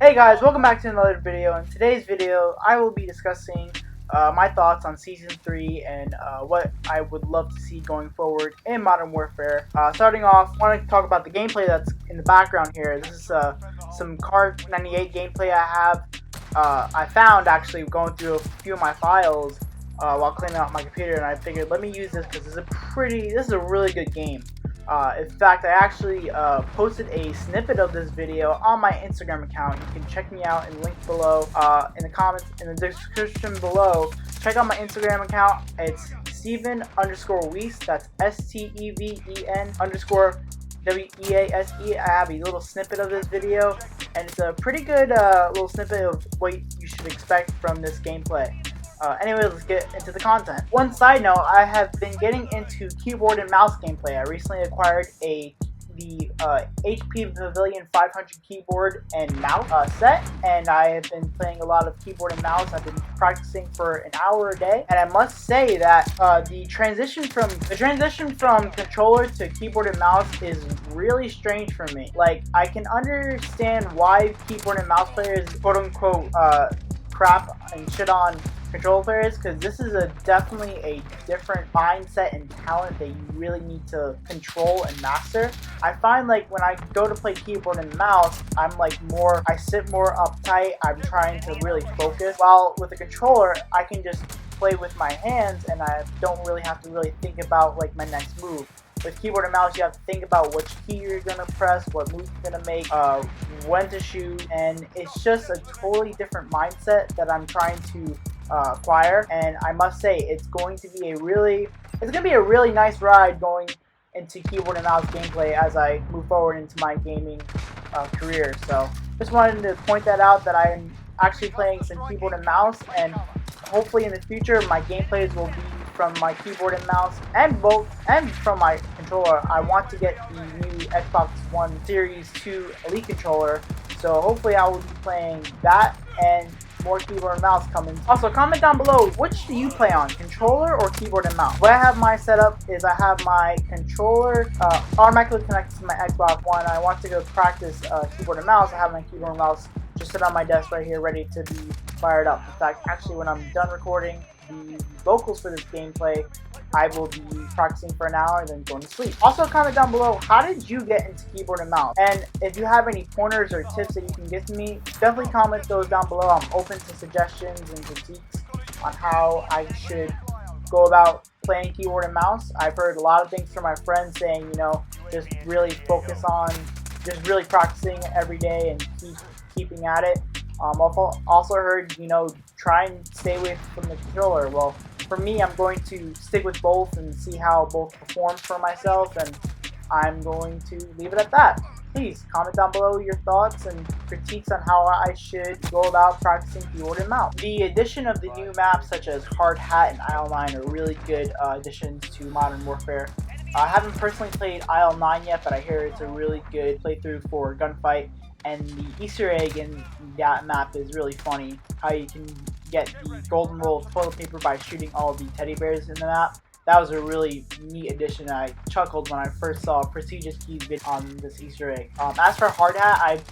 Hey guys, welcome back to another video. In today's video, I will be discussing my thoughts on Season 3 and what I would love to see going forward in Modern Warfare. Starting off, I want to talk about the gameplay that's in the background here. This is some Kar 98 gameplay I found actually going through a few of my files while cleaning out my computer, and I figured let me use this because this is a really good game. In fact, I actually posted a snippet of this video on my Instagram account. You can check me out in the link below, in the comments, in the description below. Check out my Instagram account. It's Steven_Wease. That's STEVEN_WEASE. I have a little snippet of this video, and it's a pretty good little snippet of what you should expect from this gameplay. Anyway, let's get into the content. One side note, I have been getting into keyboard and mouse gameplay. I recently acquired the HP Pavilion 500 keyboard and mouse set, and I have been playing a lot of keyboard and mouse. I've been practicing for an hour a day, and I must say that the transition from controller to keyboard and mouse is really strange for me. Like, I can understand why keyboard and mouse players quote unquote crap and shit on control players, because this is definitely a different mindset and talent that you really need to control and master. I find like when I go to play keyboard and mouse, I sit more uptight. I'm trying to really focus, while with a controller I can just play with my hands and I don't really have to really think about like my next move. With keyboard and mouse, you have to think about which key you're gonna press, what move you're gonna make, when to shoot, and it's just a totally different mindset that I'm trying to acquire. And I must say, it's gonna be a really nice ride going into keyboard and mouse gameplay as I move forward into my gaming career. So just wanted to point that out, that I'm actually playing some keyboard and mouse, and hopefully in the future my gameplays will be from my keyboard and mouse and from my controller. I want to get the new Xbox One Series 2 Elite controller, so hopefully I will be playing that and more keyboard and mouse coming. Also, comment down below, which do you play on, controller or keyboard and mouse? What I have my setup is I have my controller automatically connected to my Xbox One. I want to go practice keyboard and mouse. I have my keyboard and mouse just sit on my desk right here, ready to be fired up. In fact, actually, when I'm done recording the vocals for this gameplay, I will be practicing for an hour and then going to sleep. Also, comment down below, how did you get into keyboard and mouse? And if you have any pointers or tips that you can give to me, definitely comment those down below. I'm open to suggestions and critiques on how I should go about playing keyboard and mouse. I've heard a lot of things from my friends saying, you know, just really focus on just really practicing every day and keeping at it. I've also heard, you know, try and stay away from the controller. Well, for me, I'm going to stick with both and see how both performs for myself, and I'm going to leave it at that. Please comment down below your thoughts and critiques on how I should go about practicing keyboard and mouse. The addition of the new maps such as Hard Hat and Isle 9 are really good additions to Modern Warfare. I haven't personally played Isle 9 yet, but I hear it's a really good playthrough for gunfight. And the Easter egg in that map is really funny. How you can get the golden roll of toilet paper by shooting all the teddy bears in the map. That was a really neat addition. I chuckled when I first saw Prestigious Keys vid on this Easter egg. As for Hard Hat, I've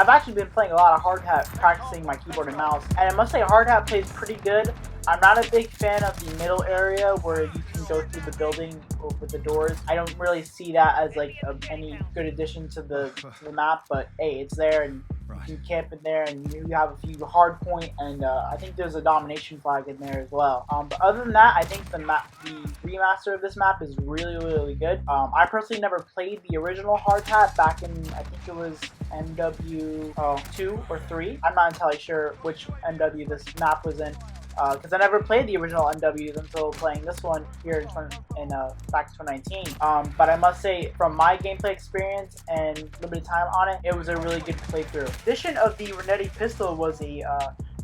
actually been playing a lot of Hard Hat, practicing my keyboard and mouse. And I must say, Hard Hat plays pretty good. I'm not a big fan of the middle area where you can go through the building with the doors. I don't really see that as like any good addition to the map, but hey, it's there and you can camp in there, and you have a few hard point, and I think there's a domination flag in there as well. But other than that, I think the remaster of this map is really good. I personally never played the original Hard Hat back in, I think it was MW2 or 3. I'm not entirely sure which MW this map was in, because I never played the original MWs until playing this one here back in 2019. But I must say, from my gameplay experience and limited time on it, it was a really good playthrough. The addition of the Renetti pistol was a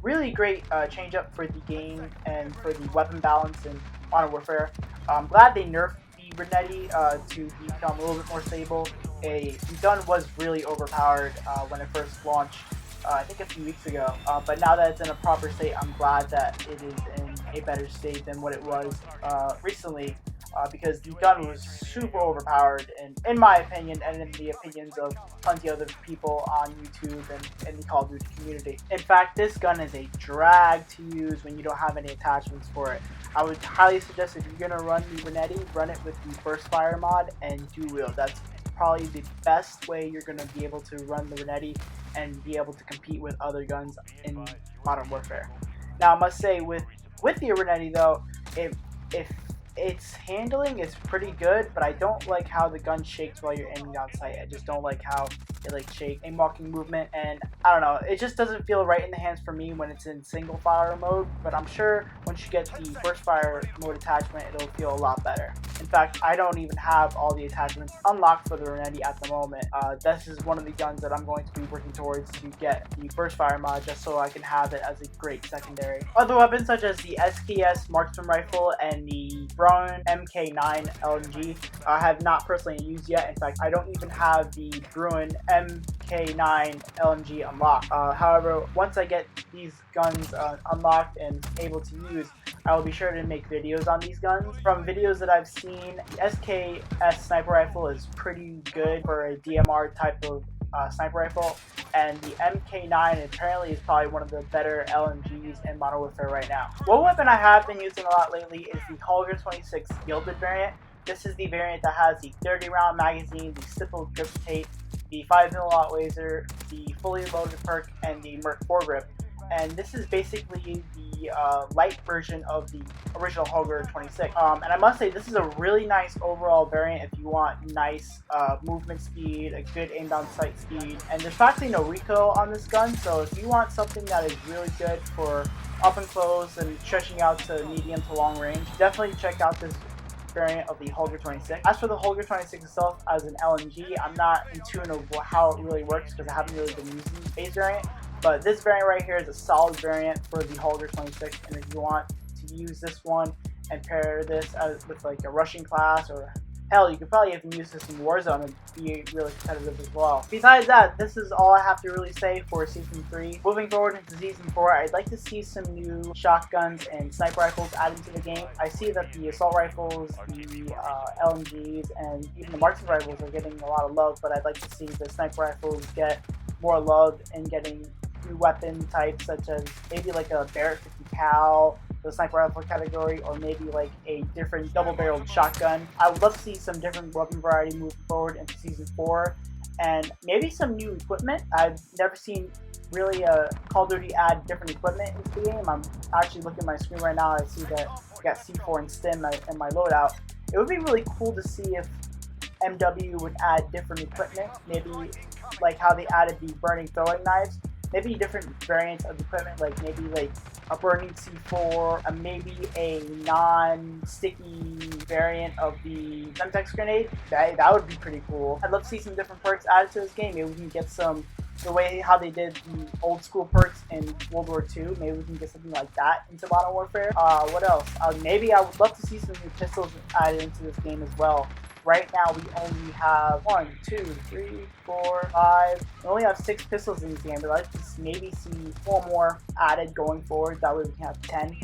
really great change up for the game and for the weapon balance in Modern Warfare. I'm glad they nerfed the Renetti to become a little bit more stable. The gun was really overpowered when it first launched. I think a few weeks ago, but now that it's in a proper state, I'm glad that it is in a better state than what it was recently. because the gun was super overpowered, in my opinion, and in the opinions of plenty of other people on YouTube and in the Call of Duty community. In fact, this gun is a drag to use when you don't have any attachments for it. I would highly suggest, if you're going to run the Renetti, run it with the Burst Fire mod and dual wield. That's probably the best way you're going to be able to run the Renetti and be able to compete with other guns in Modern Warfare. Now, I must say, with the Renetti though, if its handling is pretty good, but I don't like how the gun shakes while you're aiming on sight. I just don't like how it like shakes aim walking movement, and I don't know, it just doesn't feel right in the hands for me when it's in single fire mode. But I'm sure once you get the burst fire mode attachment, it'll feel a lot better. In fact, I don't even have all the attachments unlocked for the Renetti at the moment. This is one of the guns that I'm going to be working towards to get the burst fire mod, just so I can have it as a great secondary. Other weapons such as the SKS marksman rifle and the Bruen MK9 LMG I have not personally used yet. In fact, I don't even have the Bruen MK9 LMG unlocked. However, once I get these guns unlocked and able to use, I will be sure to make videos on these guns. From videos that I've seen, the SKS sniper rifle is pretty good for a DMR type of sniper rifle, and the MK9 apparently is probably one of the better LMGs in Modern Warfare right now. One weapon I have been using a lot lately is the Holger 26 Gilded variant. This is the variant that has the 30 round magazine, the stippled grip tape, the 5mm laser, the fully loaded perk, and the Merc foregrip. And this is basically the light version of the original Holger 26. And I must say, this is a really nice overall variant if you want nice movement speed, a good aimed on sight speed, and there's practically no recoil on this gun. So if you want something that is really good for up and close and stretching out to medium to long range, definitely check out this variant of the Holger 26. As for the Holger 26 itself as an LMG, I'm not in tune of how it really works because I haven't really been using the base variant. But this variant right here is a solid variant for the Holger 26, and if you want to use this one and pair this with like a Russian class, or hell, you could probably even use this in Warzone and be really competitive as well. Besides that, this is all I have to really say for Season 3. Moving forward into Season 4, I'd like to see some new shotguns and sniper rifles added to the game. I see that the assault rifles, the LMGs, and even the marksman rifles are getting a lot of love, but I'd like to see the sniper rifles get more love and getting new weapon types, such as maybe like a Barrett 50 cal, the sniper rifle category, or maybe like a different double-barreled shotgun. I would love to see some different weapon variety moving forward into Season 4, and maybe some new equipment. I've never seen really Call of Duty add different equipment into the game. I'm actually looking at my screen right now. I see that I got C4 and STIM in my loadout. It would be really cool to see if MW would add different equipment, maybe like how they added the burning throwing knives. Maybe different variants of equipment, like maybe like a burning C4, maybe a non-sticky variant of the Semtex grenade. That would be pretty cool. I'd love to see some different perks added to this game. Maybe we can get some, the way how they did the old school perks in World War II, maybe we can get something like that into Modern Warfare. What else? Maybe I would love to see some new pistols added into this game as well. Right now we only have 1, 2, 3, 4, 5. We only have 6 pistols in this game, but I'd like to maybe see 4 more added going forward. That way we can have 10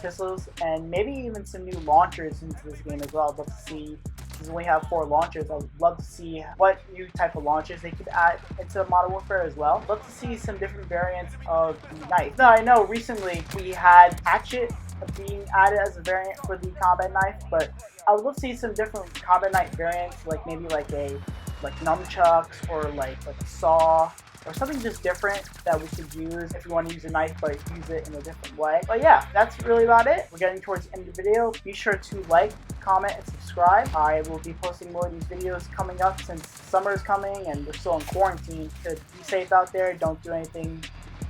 pistols, and maybe even some new launchers into this game as well. I'd love to see, because we only have 4 launchers, I would love to see what new type of launchers they could add into Modern Warfare as well. I'd love to see some different variants of the knife. Now I know recently we had Hatchet being added as a variant for the combat knife, but I would love to see some different combat knife variants, like maybe like nunchucks, or like a saw, or something just different that we could use if you want to use a knife but use it in a different way. But yeah, that's really about it. We're getting towards the end of the video. Be sure to like, comment, and subscribe. I will be posting more of these videos coming up since summer is coming and we're still in quarantine. So be safe out there. Don't do anything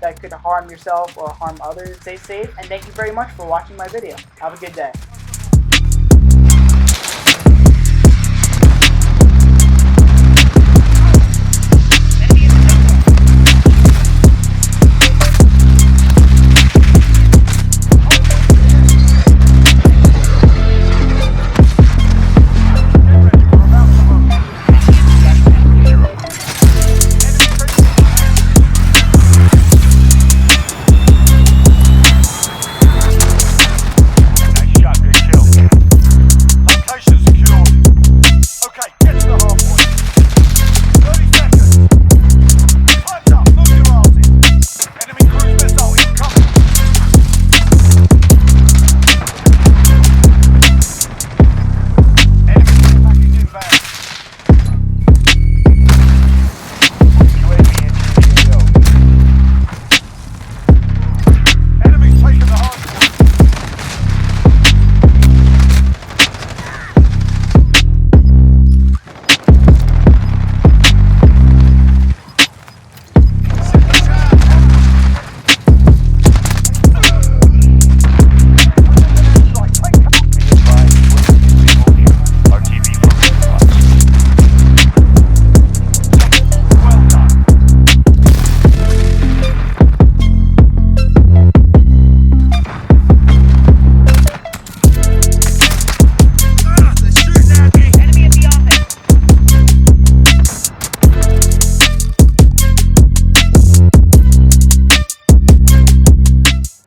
that could harm yourself or harm others. Stay safe, and thank you very much for watching my video. Have a good day.